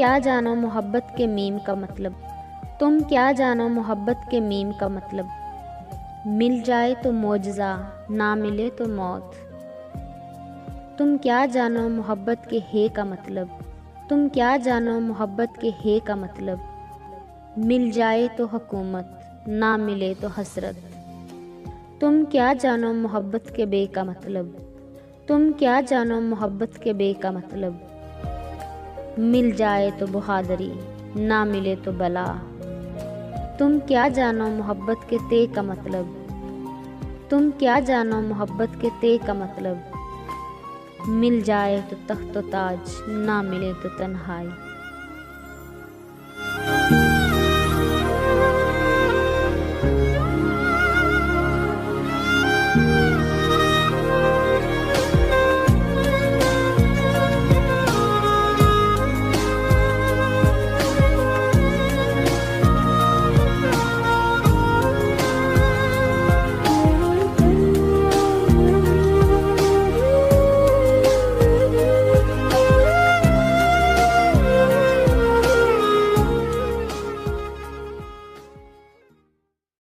क्या जानो मोहब्बत के मीम का मतलब। तुम क्या जानो मोहब्बत के मीम का मतलब। मिल जाए तो मौजज़ा, ना मिले तो मौत। तुम क्या जानो मोहब्बत के हे का मतलब। तुम क्या जानो मोहब्बत के हे का मतलब। मिल जाए तो हुकूमत, ना मिले तो हसरत। तुम क्या जानो मोहब्बत के बे का मतलब। तुम क्या जानो मोहब्बत के बे का मतलब। मिल जाए तो बहादुरी, ना मिले तो बला। तुम क्या जानो मोहब्बत के ते का मतलब। तुम क्या जानो मोहब्बत के ते का मतलब। मिल जाए तो तख्त ताज, ना मिले तो तन्हाई।